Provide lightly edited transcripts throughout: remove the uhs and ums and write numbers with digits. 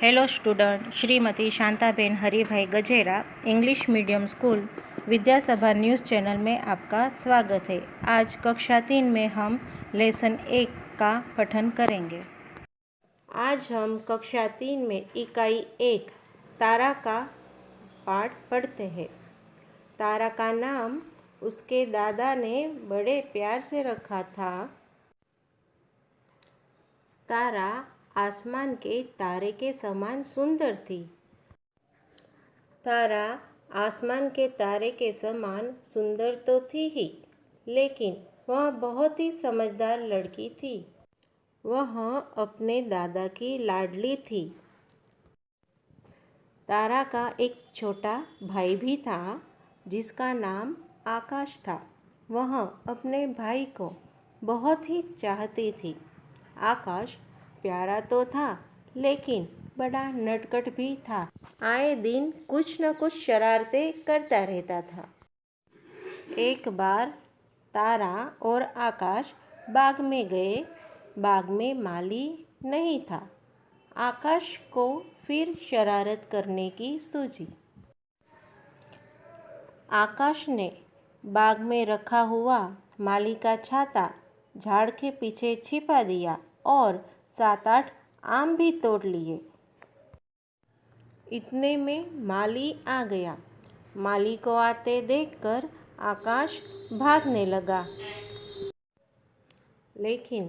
Hello student, Shrimati Shantaben Haribhai Gajera, English medium school Vidyasabha news channel में आपका स्वागत है। आज कक्षा 3 में हम लेसन 1 का पठन करेंगे। आज हम कक्षा 3 में इकाई 1 तारा का पाठ पढ़ते हैं। तारा का नाम उसके दादा ने बड़े प्यार से रखा था। तारा आसमान के तारे के समान सुंदर थी। तारा आसमान के तारे के समान सुंदर तो थी ही, लेकिन वह बहुत ही समझदार लड़की थी। वह अपने दादा की लाडली थी। तारा का एक छोटा भाई भी था, जिसका नाम आकाश था। वह अपने भाई को बहुत ही चाहती थी। आकाश प्यारा तो था, लेकिन बड़ा नटखट भी था। आए दिन कुछ न कुछ शरारतें करता रहता था। एक बार तारा और आकाश बाग में गए। बाग में माली नहीं था। आकाश को फिर शरारत करने की सूझी। आकाश ने बाग में रखा हुआ माली का छाता झाड़ के पीछे छिपा दिया और 7-8 आम भी तोड़ लिए। इतने में माली आ गया। माली को आते देखकर आकाश भागने लगा, लेकिन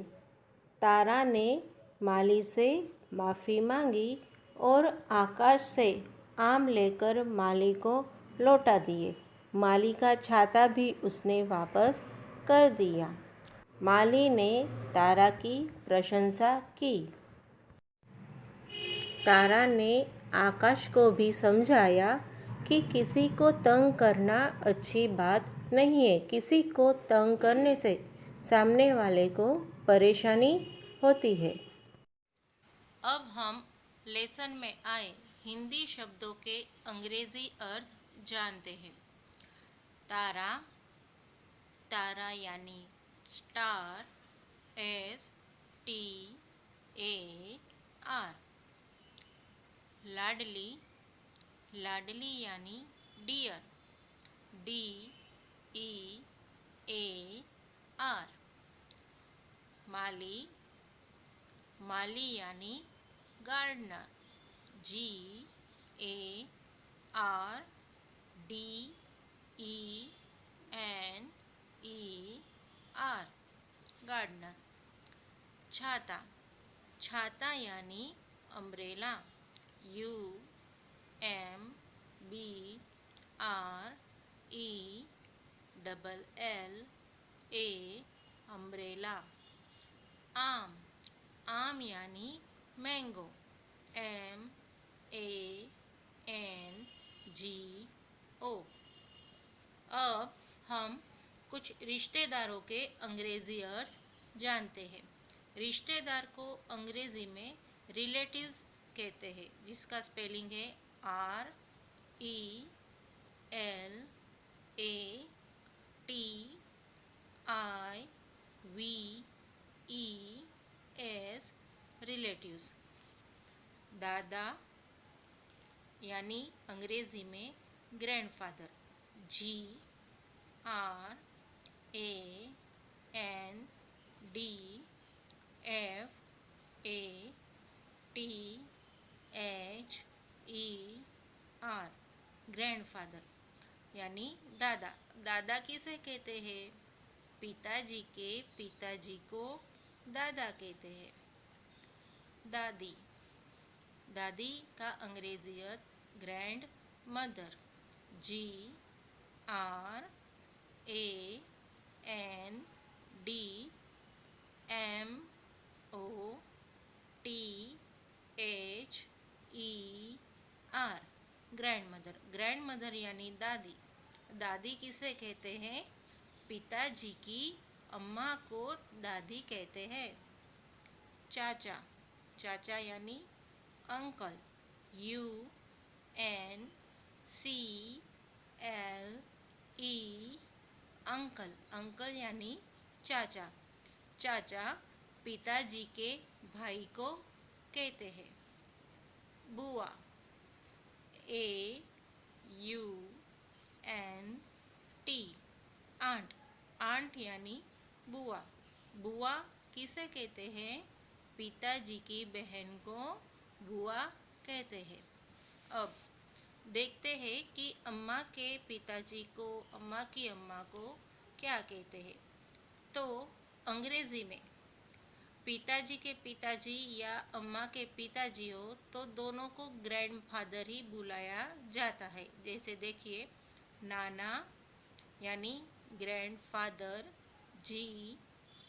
तारा ने माली से माफ़ी मांगी और आकाश से आम लेकर माली को लौटा दिए। माली का छाता भी उसने वापस कर दिया। माली ने तारा की प्रशंसा की। तारा ने आकाश को भी समझाया कि किसी को तंग करना अच्छी बात नहीं है। किसी को तंग करने से सामने वाले को परेशानी होती है। अब हम लेसन में आए हिंदी शब्दों के अंग्रेजी अर्थ जानते हैं। तारा, तारा यानी स्टार, STAR। लाडली, लाडली यानी डियर, DEAR। माली, माली यानी गार्डनर, GARDENER, गार्डनर। छाता, छाता यानी अम्ब्रेला, UMBRELLA, अम्ब्रेला। आम, आम यानी मैंगो, MANGO। अब हम कुछ रिश्तेदारों के अंग्रेजी अर्थ जानते हैं। रिश्तेदार को अंग्रेजी में रिलेटिव्स कहते हैं, जिसका स्पेलिंग है RELATIVES, रिलेटिव्स। दादा यानी अंग्रेजी में ग्रैंडफादर, GRANDFATHER, ग्रैंडफादर यानी दादा। दादा किसे कहते हैं? पिताजी के पिताजी को दादा कहते हैं। दादी, दादी का अंग्रेजी अर्थ grandmother, GRANDMOTHER, grandmother. Grandmother यानी दादी। दादी किसे कहते हैं? पिताजी की अम्मा को दादी कहते हैं। चाचा, चाचा यानी अंकल, UNCLE, अंकल। अंकल यानी चाचा। चाचा पिताजी के भाई को कहते हैं। बुआ, AUNT, आंट, आंट यानी बुआ। बुआ किसे कहते हैं? पिताजी की बहन को बुआ कहते हैं। अब देखते हैं कि अम्मा के पिताजी को, अम्मा की अम्मा को क्या कहते हैं। तो अंग्रेजी में पिताजी के पिताजी या अम्मा के पिताजी हो तो दोनों को ग्रैंडफादर ही बुलाया जाता है। जैसे देखिए, नाना यानी ग्रैंडफादर, GRANDFATHER,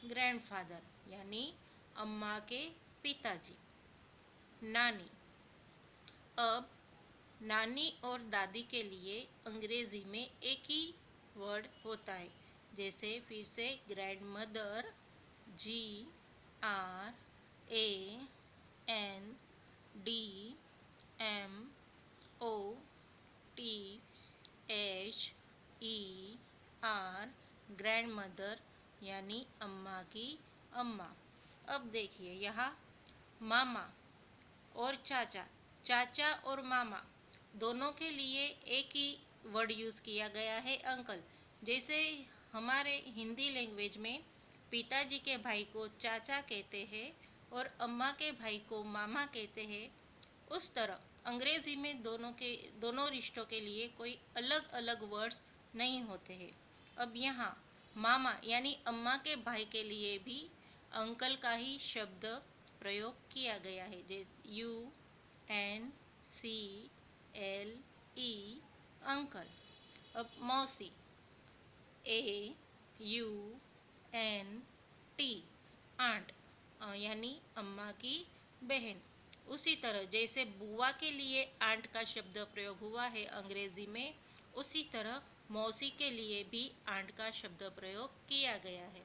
ग्रैंडफादर यानी अम्मा के पिताजी। नानी, अब नानी और दादी के लिए अंग्रेजी में एक ही वर्ड होता है। जैसे फिर से grand mother, GRANDMOTHER, grandmother यानी अम्मा की अम्मा। अब देखिए यहाँ मामा और चाचा, चाचा और मामा दोनों के लिए एक ही वर्ड यूज़ किया गया है, अंकल। जैसे हमारे हिंदी लैंग्वेज में पिताजी के भाई को चाचा कहते हैं और अम्मा के भाई को मामा कहते हैं, उस तरह अंग्रेजी में दोनों रिश्तों के लिए कोई अलग अलग वर्ड्स नहीं होते हैं। अब यहाँ मामा यानी अम्मा के भाई के लिए भी अंकल का ही शब्द प्रयोग किया गया है। UNCLE, uncle. अब मौसी, AUNT, आंट यानी अम्मा की बहन। उसी तरह जैसे बुआ के लिए आंट का शब्द प्रयोग हुआ है अंग्रेजी में, उसी तरह मौसी के लिए भी आंट का शब्द प्रयोग किया गया है।